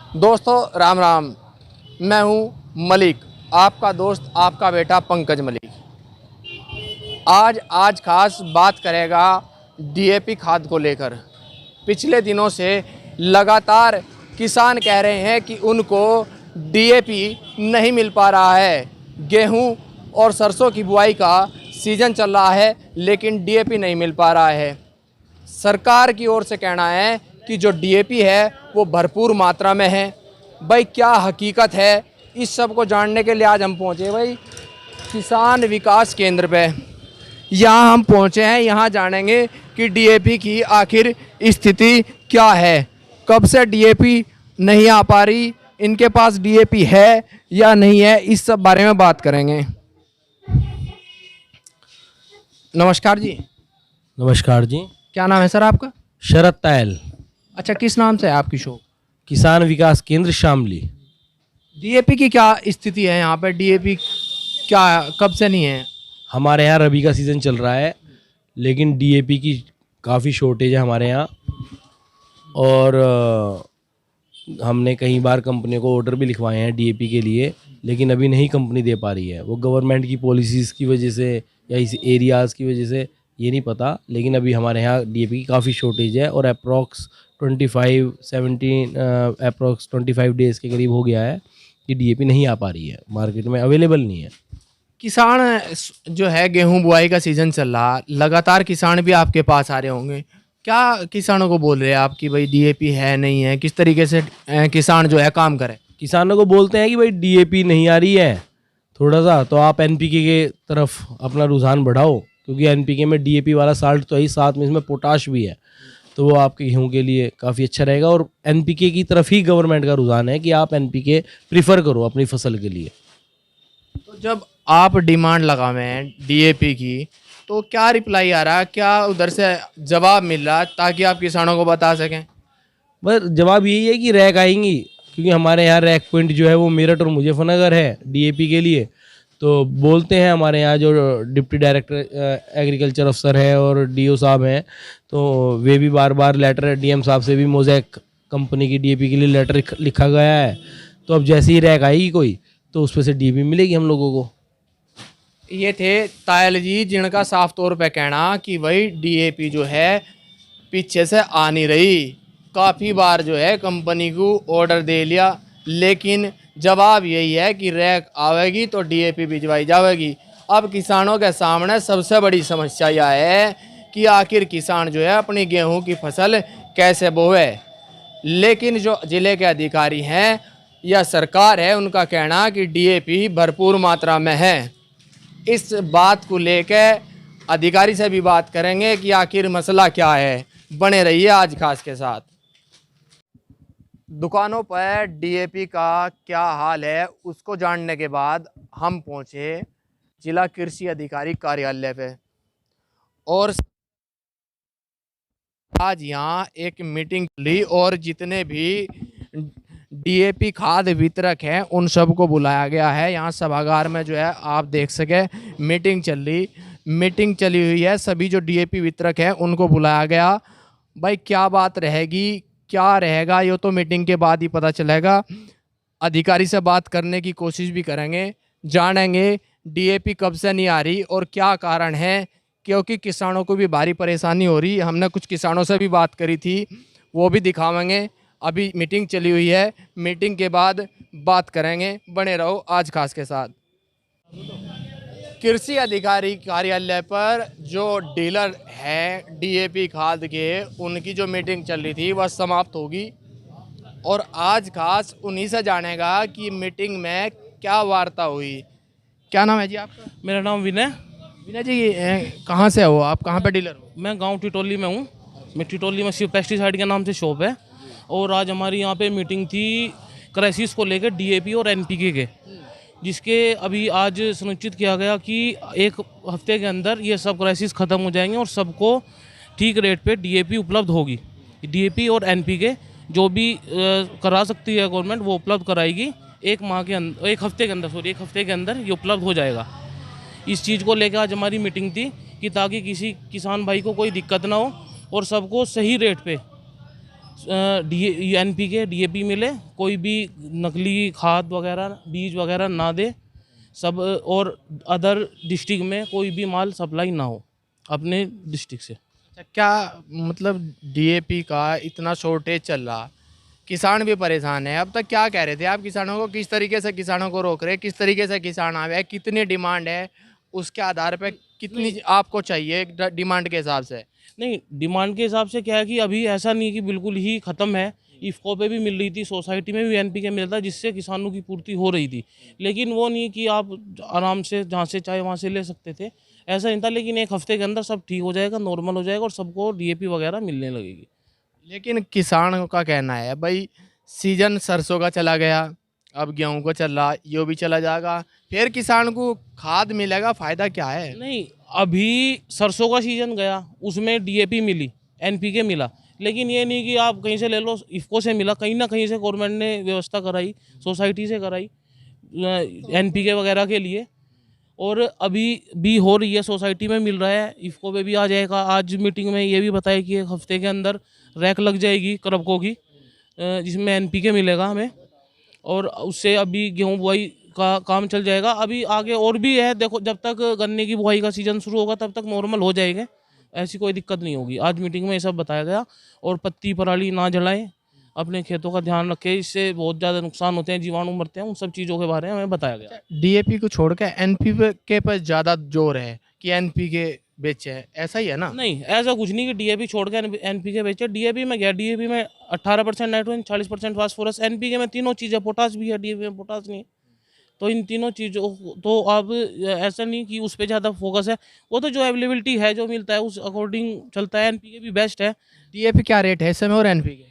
दोस्तों राम राम। मैं हूं मलिक, आपका दोस्त, आपका बेटा पंकज मलिक। आज खास बात करेगा डीएपी खाद को लेकर। पिछले दिनों से लगातार किसान कह रहे हैं कि उनको डीएपी नहीं मिल पा रहा है। गेहूं और सरसों की बुआई का सीज़न चल रहा है लेकिन डीएपी नहीं मिल पा रहा है। सरकार की ओर से कहना है कि जो डीएपी है वो भरपूर मात्रा में है। भाई क्या हकीकत है, इस सब को जानने के लिए आज हम पहुँचे भाई किसान विकास केंद्र पे। यहाँ हम पहुँचे हैं, यहाँ जानेंगे कि डीएपी की आखिर स्थिति क्या है, कब से डीएपी नहीं आ पा रही, इनके पास डीएपी है या नहीं है, इस सब बारे में बात करेंगे। नमस्कार जी। नमस्कार जी। क्या नाम है सर आपका? शरद तायल, अच्छा, किस नाम से है आपकी शॉप? किसान विकास केंद्र शामली। डीएपी की क्या स्थिति है यहाँ पे? डीएपी क्या कब से नहीं है? हमारे यहाँ रबी का सीज़न चल रहा है लेकिन डीएपी की काफ़ी शॉर्टेज है हमारे यहाँ। और हमने कई बार कंपनी को ऑर्डर भी लिखवाए हैं डीएपी के लिए, लेकिन अभी नहीं कंपनी दे पा रही है। वो गवर्नमेंट की पॉलिसीज़ की वजह से या इस एरियाज़ की वजह से, ये नहीं पता। लेकिन अभी हमारे यहाँ डीएपी की काफ़ी शॉर्टेज है और अप्रॉक्स 25 डेज़ के करीब हो गया है कि डीएपी नहीं आ पा रही है, मार्केट में अवेलेबल नहीं है। किसान जो है, गेहूं बुआई का सीज़न चल रहा, लगातार किसान भी आपके पास आ रहे होंगे। क्या किसानों को बोल रहे हैं आप कि भाई डीएपी है नहीं है, किस तरीके से किसान जो है काम करे? किसानों को बोलते हैं कि भाई डीएपी नहीं आ रही है थोड़ा सा, तो आप एनपीके के तरफ अपना रुझान बढ़ाओ, क्योंकि एनपीके में डीएपी वाला साल्ट तो है, साथ में इसमें पोटाश भी है, तो वो आपके गेहूं के लिए काफ़ी अच्छा रहेगा। और एनपीके की तरफ ही गवर्नमेंट का रुझान है कि आप एनपीके प्रीफर करो अपनी फसल के लिए। तो जब आप डिमांड लगावे हैं डीएपी की, तो क्या रिप्लाई आ रहा है, क्या उधर से जवाब मिल रहा है ताकि आप किसानों को बता सकें? बस जवाब यही है कि रैक आएंगी, क्योंकि हमारे यहाँ रैक पॉइंट जो है वो मेरठ और मुजफ्फरनगर है डीएपी के लिए। तो बोलते हैं हमारे यहाँ जो डिप्टी डायरेक्टर एग्रीकल्चर अफसर है और डीओ साहब हैं, तो वे भी बार बार लेटर डीएम साहब से भी मोज़ेक कंपनी की डीएपी के लिए लेटर लिखा गया है। तो अब जैसे ही रैक आएगी कोई, तो उस पर से डीएपी मिलेगी हम लोगों को। ये थे तायल जी, जिनका साफ तौर पे कहना कि भाई डीएपी जो है पीछे से आ नहीं रही। काफ़ी बार जो है कंपनी को ऑर्डर दे लिया, लेकिन जवाब यही है कि रैक आवेगी तो डीएपी भिजवाई जाएगी। अब किसानों के सामने सबसे बड़ी समस्या यह है कि आखिर किसान जो है अपनी गेहूं की फसल कैसे बोवे। लेकिन जो ज़िले के अधिकारी हैं या सरकार है, उनका कहना कि डीएपी भरपूर मात्रा में है। इस बात को लेकर अधिकारी से भी बात करेंगे कि आखिर मसला क्या है। बने रहिए आज खास के साथ। दुकानों पर डीएपी का क्या हाल है, उसको जानने के बाद हम पहुंचे जिला कृषि अधिकारी कार्यालय पे। और आज यहाँ एक मीटिंग ली और जितने भी डीएपी खाद वितरक हैं उन सबको बुलाया गया है। यहाँ सभागार में जो है आप देख सके मीटिंग चली हुई है। सभी जो डीएपी वितरक हैं उनको बुलाया गया। भाई क्या बात रहेगी, क्या रहेगा, ये तो मीटिंग के बाद ही पता चलेगा। अधिकारी से बात करने की कोशिश भी करेंगे, जानेंगे डीएपी कब से नहीं आ रही और क्या कारण है, क्योंकि किसानों को भी भारी परेशानी हो रही। हमने कुछ किसानों से भी बात करी थी, वो भी दिखावेंगे। अभी मीटिंग चली हुई है, मीटिंग के बाद बात करेंगे। बने रहो आज खास के साथ। कृषि अधिकारी कार्यालय पर जो डीलर हैं डीएपी खाद के, उनकी जो मीटिंग चल रही थी वह समाप्त होगी और आज खास उन्हीं से जानेगा कि मीटिंग में क्या वार्ता हुई। क्या नाम है जी आपका? मेरा नाम विनय। विनय जी, कहाँ से हो आप, कहाँ पे डीलर हो? मैं गांव टिटोली में हूँ। मैं टिटोली में शिव पेस्टिसाइड के नाम से शॉप है और आज हमारी यहाँ पे मीटिंग थी क्राइसिस को लेकर डीएपी और एनपीके के, जिसके अभी आज सुनिश्चित किया गया कि एक हफ्ते के अंदर ये सब क्राइसिस ख़त्म हो जाएंगे और सबको ठीक रेट पे डीएपी उपलब्ध होगी। डीएपी और एनपीके जो भी करा सकती है गवर्नमेंट, वो उपलब्ध कराएगी। एक हफ्ते के अंदर ये उपलब्ध हो जाएगा। इस चीज़ को लेकर आज हमारी मीटिंग थी कि ताकि किसी किसान भाई को कोई दिक्कत ना हो और सबको सही रेट पे NPK DAP मिले, कोई भी नकली खाद वगैरह बीज वगैरह ना दे सब, और अदर डिस्ट्रिक्ट में कोई भी माल सप्लाई ना हो अपने डिस्ट्रिक्ट से। अच्छा, क्या मतलब डीएपी का इतना शॉर्टेज चल रहा, किसान भी परेशान है, अब तक क्या कह रहे थे आप किसानों को, किस तरीके से किसानों को रोक रहे, किस तरीके से किसान आए, कितनी डिमांड है, उसके आधार पे कितनी आपको चाहिए डिमांड के हिसाब से? नहीं, डिमांड के हिसाब से क्या है कि अभी ऐसा नहीं कि बिल्कुल ही ख़त्म है। इफ़को पे भी मिल रही थी, सोसाइटी में भी NPK मिलता है, जिससे किसानों की पूर्ति हो रही थी। लेकिन वो नहीं कि आप आराम से जहाँ से चाहे वहाँ से ले सकते थे, ऐसा नहीं था। लेकिन एक हफ्ते के अंदर सब ठीक हो जाएगा, नॉर्मल हो जाएगा और सबको DAP वगैरह मिलने लगेगी। लेकिन किसानों का कहना है भाई सीजन सरसों का चला गया, अब गेहूं को चल रहा, ये भी चला जाएगा, फिर किसान को खाद मिलेगा, फायदा क्या है? नहीं, अभी सरसों का सीजन गया, उसमें DAP मिली, NPK मिला, लेकिन ये नहीं कि आप कहीं से ले लो, इफ़को से मिला, कहीं ना कहीं से गवर्नमेंट ने व्यवस्था कराई, सोसाइटी से कराई NPK वगैरह के लिए, और अभी भी हो रही है, सोसाइटी में मिल रहा है, इफ़को पे भी आ जाएगा। आज मीटिंग में ये भी बताया कि एक हफ्ते के अंदर रैक लग जाएगी क्रपको की, जिसमें NPK मिलेगा हमें, और उससे अभी गेहूँ बुआई का काम चल जाएगा। अभी आगे और भी है, देखो जब तक गन्ने की बुआई का सीज़न शुरू होगा तब तक नॉर्मल हो जाएगा, ऐसी कोई दिक्कत नहीं होगी। आज मीटिंग में ये सब बताया गया। और पत्ती पराली ना जलाएं, अपने खेतों का ध्यान रखें, इससे बहुत ज़्यादा नुकसान होते हैं, जीवाणु मरते हैं, उन सब चीज़ों के बारे में हमें बताया गया। डीएपी को छोड़ के एनपीके पर ज़्यादा जोर है कि एनपीके बेचे, ऐसा ही है ना? नहीं, ऐसा कुछ नहीं कि DAP छोड़ के NPK बेचे। DAP में क्या, DAP में 18% नाइट्रोजन, 40% फास्फोरस, NPK में तीनों चीज़ें, पोटास भी है, DAP में पोटास नहीं है। तो इन तीनों चीज़ों तो अब ऐसा नहीं कि उस पर ज़्यादा फोकस है, वो तो जो अवेलेबिलिटी है, जो मिलता है उस अकॉर्डिंग चलता है। NPK भी बेस्ट है। डीएपी क्या रेट है इस समय और एनपीके?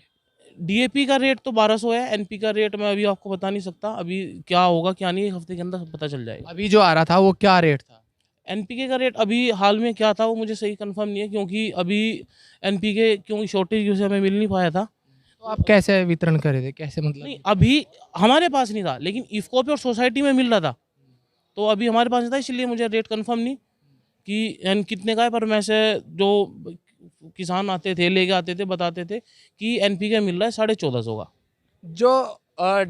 DAP का रेट तो 1200 है, NP का रेट मैं अभी आपको बता नहीं सकता, अभी क्या होगा क्या नहीं, एक हफ्ते के अंदर पता चल जाएगा। अभी जो आ रहा था वो क्या रेट था? NPK का रेट अभी हाल में क्या था वो मुझे सही कंफर्म नहीं है, क्योंकि अभी NPK क्योंकि शॉर्टेज की वजह से हमें मिल नहीं पाया था। तो आप कैसे वितरण कर रहे थे, कैसे मतलब? नहीं, अभी हमारे पास नहीं था, लेकिन इफ़को पे और सोसाइटी में मिल रहा था, तो अभी हमारे पास नहीं था, इसलिए मुझे रेट कंफर्म नहीं कि कितने का है। पर मैं से जो किसान आते थे, लेके आते थे, बताते थे कि NPK मिल रहा है 1450 का। जो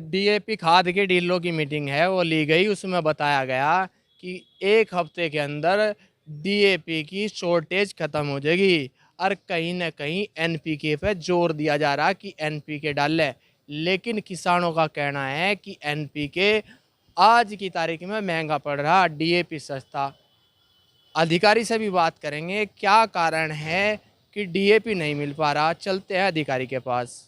डीएपी खाद के डीलरों की मीटिंग है वो ली गई, उसमें बताया गया कि एक हफ्ते के अंदर डीएपी की शॉर्टेज खत्म हो जाएगी, और कहीं ना कहीं एनपीके पे जोर दिया जा रहा कि एनपीके डाल ले। लेकिन किसानों का कहना है कि एनपीके आज की तारीख में महंगा पड़ रहा, डीएपी सस्ता। अधिकारी से भी बात करेंगे क्या कारण है कि डीएपी नहीं मिल पा रहा, चलते हैं अधिकारी के पास।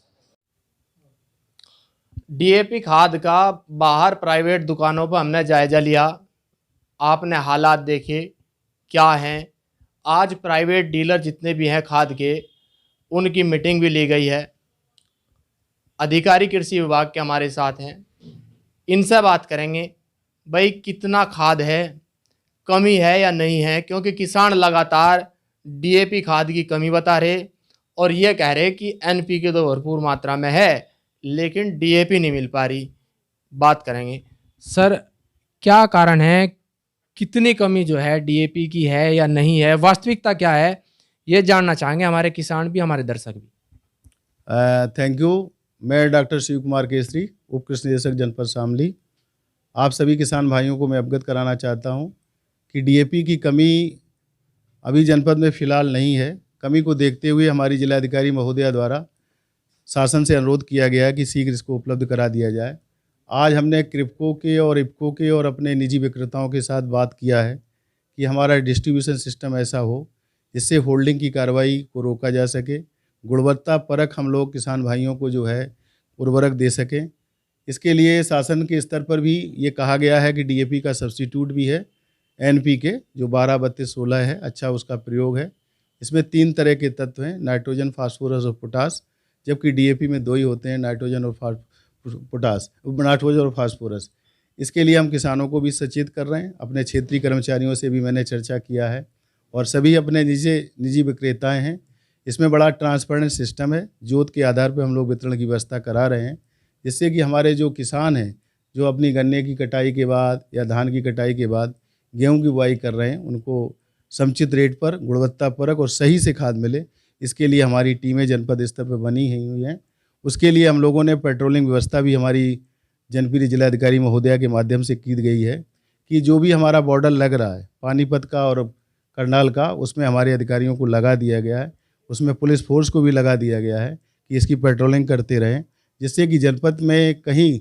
डीएपी खाद का बाहर प्राइवेट दुकानों पर हमने जायजा लिया, आपने हालात देखे क्या हैं। आज प्राइवेट डीलर जितने भी हैं खाद के, उनकी मीटिंग भी ली गई है। अधिकारी कृषि विभाग के हमारे साथ हैं, इनसे बात करेंगे भाई कितना खाद है, कमी है या नहीं है, क्योंकि किसान लगातार डीएपी खाद की कमी बता रहे और ये कह रहे कि एनपीके तो भरपूर मात्रा में है लेकिन डीएपी नहीं मिल पा रही। बात करेंगे। सर, क्या कारण है, कितनी कमी जो है डीएपी की है या नहीं है, वास्तविकता क्या है, ये जानना चाहेंगे हमारे किसान भी, हमारे दर्शक भी। Thank you. मैं डॉक्टर शिव कुमार केसरी, उप कृषि निदेशक जनपद शामली। आप सभी किसान भाइयों को मैं अवगत कराना चाहता हूं कि डीएपी की कमी अभी जनपद में फ़िलहाल नहीं है। कमी को देखते हुए हमारी जिलाधिकारी महोदया द्वारा शासन से अनुरोध किया गया कि शीघ्र इसको उपलब्ध करा दिया जाए। आज हमने क्रिप्को के और इफ़को के और अपने निजी विक्रेताओं के साथ बात किया है कि हमारा डिस्ट्रीब्यूशन सिस्टम ऐसा हो जिससे होल्डिंग की कार्रवाई को रोका जा सके, गुणवत्ता परख हम लोग किसान भाइयों को जो है उर्वरक दे सकें। इसके लिए शासन के स्तर पर भी ये कहा गया है कि डीएपी का सब्स्टिट्यूट भी है एनपीके, जो 12-32-16 है, अच्छा उसका प्रयोग है। इसमें 3 तरह के तत्व हैं, नाइट्रोजन, फास्फोरस और पोटास, जबकि डीएपी में 2 ही होते हैं, नाइट्रोजन और नाइट्रोजन और फास्फोरस। इसके लिए हम किसानों को भी सचेत कर रहे हैं। अपने क्षेत्रीय कर्मचारियों से भी मैंने चर्चा किया है और सभी अपने निजी विक्रेताएं हैं। इसमें बड़ा ट्रांसपेरेंट सिस्टम है, जोत के आधार पर हम लोग वितरण की व्यवस्था करा रहे हैं, जिससे कि हमारे जो किसान हैं जो अपनी गन्ने की कटाई के बाद या धान की कटाई के बाद गेहूं की बुआई कर रहे हैं, उनको समुचित रेट पर गुणवत्ता परक और सही से खाद मिले। इसके लिए हमारी टीमें जनपद स्तर पर बनी हुई हैं उसके लिए हम लोगों ने पेट्रोलिंग व्यवस्था भी हमारी जनपद जिलाधिकारी महोदया के माध्यम से की गई है कि जो भी हमारा बॉर्डर लग रहा है पानीपत का और करनाल का, उसमें हमारे अधिकारियों को लगा दिया गया है, उसमें पुलिस फोर्स को भी लगा दिया गया है कि इसकी पेट्रोलिंग करते रहें, जिससे कि जनपद में कहीं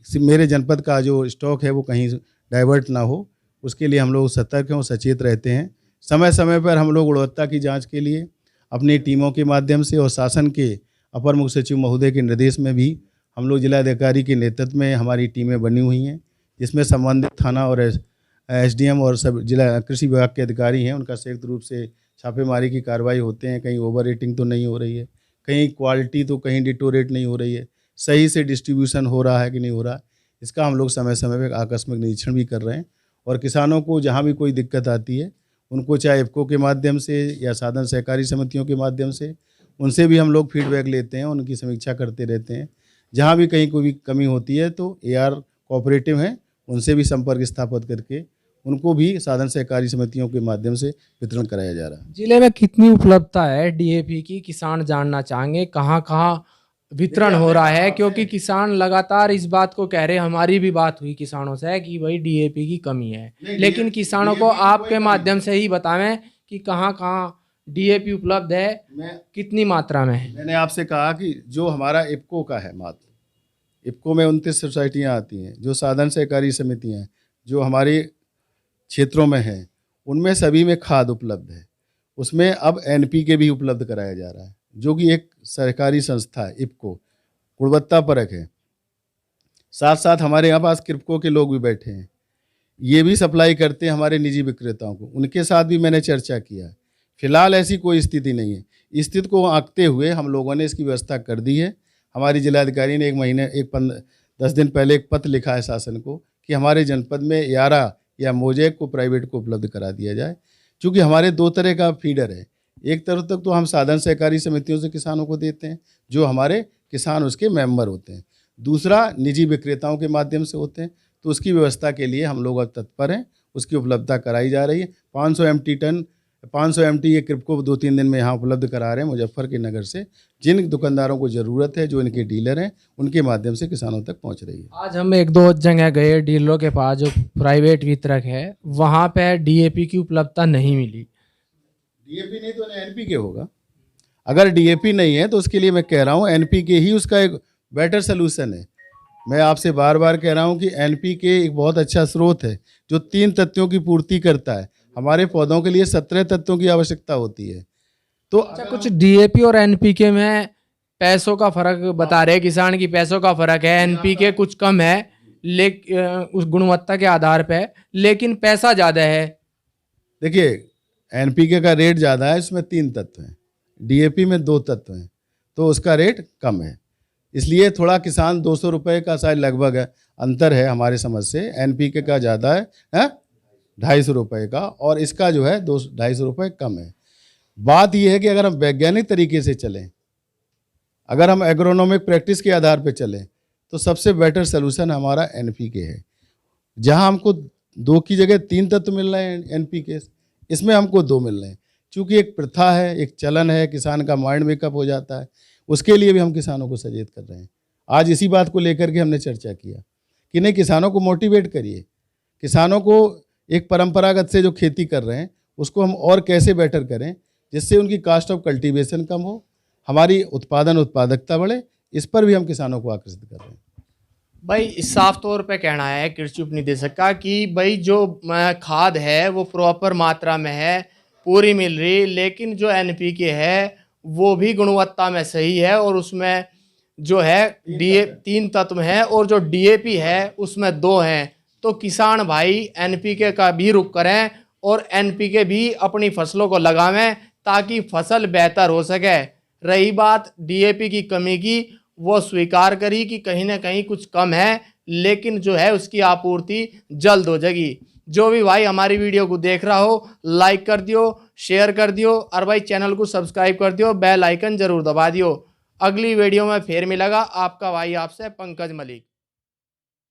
मेरे जनपद का जो स्टॉक है वो कहीं डाइवर्ट ना हो। उसके लिए हम लोग सतर्क हैं और सचेत रहते हैं। समय समय पर हम लोग गुणवत्ता की जांच के लिए अपनी टीमों के माध्यम से और शासन के अपर मुख्य सचिव महोदय के निर्देश में भी हम लोग जिलाधिकारी के नेतृत्व में हमारी टीमें बनी हुई हैं, जिसमें संबंधित थाना और एसडीएम और सब जिला कृषि विभाग के अधिकारी हैं, उनका संयुक्त रूप से छापेमारी की कार्रवाई होते हैं। कहीं ओवर रेटिंग तो नहीं हो रही है, कहीं क्वालिटी तो कहीं डिटोरेट नहीं हो रही है, सही से डिस्ट्रीब्यूशन हो रहा है कि नहीं हो रहा, इसका हम लोग समय समय पर आकस्मिक निरीक्षण भी कर रहे हैं। और किसानों को जहाँ भी कोई दिक्कत आती है उनको चाहे इफको के माध्यम से या साधन सहकारी समितियों के माध्यम से उनसे भी हम लोग फीडबैक लेते हैं, उनकी समीक्षा करते रहते हैं। जहाँ भी कहीं कोई कमी होती है तो एआर कोऑपरेटिव हैं, उनसे भी संपर्क स्थापित करके उनको भी साधन सहकारी समितियों के माध्यम से वितरण कराया जा रहा है। जिले में कितनी उपलब्धता है डीएपी की, किसान जानना चाहेंगे, कहाँ कहाँ वितरण हो रहा है? क्योंकि किसान लगातार इस बात को कह रहे हैं, हमारी भी बात हुई किसानों से कि भाई डीएपी की कमी है, लेकिन किसानों को आपके माध्यम से ही बतावें कि कहाँ कहाँ डीएपी उपलब्ध है, कितनी मात्रा में है। मैंने आपसे कहा कि जो हमारा इफको का है, मात्र इफको में 29 सोसाइटियाँ आती हैं, जो साधन सहकारी समितियाँ जो हमारे क्षेत्रों में हैं, उनमें सभी में खाद उपलब्ध है। उसमें अब एनपीके भी उपलब्ध कराया जा रहा है, जो कि एक सरकारी संस्था है, इफको गुणवत्ता परक है। साथ साथ हमारे यहाँ पास क्रिप्को के लोग भी बैठे हैं, ये भी सप्लाई करते हैं हमारे निजी विक्रेताओं को, उनके साथ भी मैंने चर्चा किया है। फिलहाल ऐसी कोई स्थिति नहीं है। स्थिति को आंकते हुए हम लोगों ने इसकी व्यवस्था कर दी है। हमारी जिलाधिकारी ने 10 दिन पहले एक पत्र लिखा है शासन को कि हमारे जनपद में यारा या मोजेक को प्राइवेट को उपलब्ध करा दिया जाए, क्योंकि हमारे 2 तरह का फीडर है। एक तरफ तक तो हम साधन सहकारी समितियों से किसानों को देते हैं, जो हमारे किसान उसके मेंबर होते हैं। दूसरा निजी विक्रेताओं के माध्यम से होते हैं, तो उसकी व्यवस्था के लिए हम लोग अब तत्पर हैं, उसकी उपलब्धता कराई जा रही है। 500 MT ये क्रिप्को 2-3 दिन में यहाँ उपलब्ध करा रहे हैं मुजफ्फर के नगर से। जिन दुकानदारों को ज़रूरत है, जो इनके डीलर हैं, उनके माध्यम से किसानों तक पहुँच रही है। आज हम 1-2 जगह गए डीलरों के पास, जो प्राइवेट वितरक है, वहाँ पे डीएपी की उपलब्धता नहीं मिली। डीएपी नहीं तो एनपीके होगा। अगर डीएपी नहीं है तो उसके लिए मैं कह रहा हूँ एनपीके ही उसका एक बेटर सलूशन है। मैं आपसे बार बार कह रहा हूँ कि एनपीके एक बहुत अच्छा स्रोत है जो 3 तत्वों की पूर्ति करता है। हमारे पौधों के लिए 17 तत्वों की आवश्यकता होती है। तो अच्छा, कुछ डीएपी और एनपीके में पैसों का फर्क बता रहे किसान की, पैसों का फर्क है, एनपीके कुछ कम है उस गुणवत्ता के आधार पे, लेकिन पैसा ज़्यादा है। देखिए, एनपीके का रेट ज़्यादा है, इसमें 3 तत्व हैं, डीएपी में 2 तत्व हैं, तो उसका रेट कम है। इसलिए थोड़ा किसान 200 रुपये का शायद लगभग अंतर है हमारे समझ से। एनपीके का ज़्यादा है 250 रुपये का, और इसका जो है 250 रुपये कम है। बात यह है कि अगर हम वैज्ञानिक तरीके से चलें, अगर हम एग्रोनॉमिक प्रैक्टिस के आधार पर चलें, तो सबसे बेटर सलूशन हमारा एनपीके है। जहां हमको 2 की जगह 3 तत्व मिल रहे हैं एनपीके, इसमें हमको 2 मिल रहे हैं। चूँकि एक प्रथा है, एक चलन है, किसान का माइंड मेकअप हो जाता है, उसके लिए भी हम किसानों को सचेत कर रहे हैं। आज इसी बात को लेकर के हमने चर्चा किया कि नहीं, किसानों को मोटिवेट करिए, किसानों को एक परंपरागत से जो खेती कर रहे हैं उसको हम और कैसे बेटर करें, जिससे उनकी कास्ट ऑफ कल्टीवेशन कम हो, हमारी उत्पादकता बढ़े। इस पर भी हम किसानों को आकर्षित कर रहे हैं। भाई साफ तौर पे कहना है कृषि उपनिदेशक का कि भाई जो खाद है वो प्रॉपर मात्रा में है, पूरी मिल रही, लेकिन जो एनपीके है वो भी गुणवत्ता में सही है, और उसमें जो है 3 तत्व हैं, और जो डीएपी है उसमें 2 हैं। तो किसान भाई एनपीके का भी रुख करें और एनपीके भी अपनी फसलों को लगावें ताकि फसल बेहतर हो सके। रही बात डीएपी की कमी की, वो स्वीकार करी कि कहीं ना कहीं कुछ कम है, लेकिन जो है उसकी आपूर्ति जल्द हो जाएगी। जो भी भाई हमारी वीडियो को देख रहा हो, लाइक कर दियो, शेयर कर दियो, और भाई चैनल को सब्सक्राइब कर दियो, बेल आइकन जरूर दबा दियो। अगली वीडियो में फिर मिलेगा आपका भाई आपसे पंकज मलिक।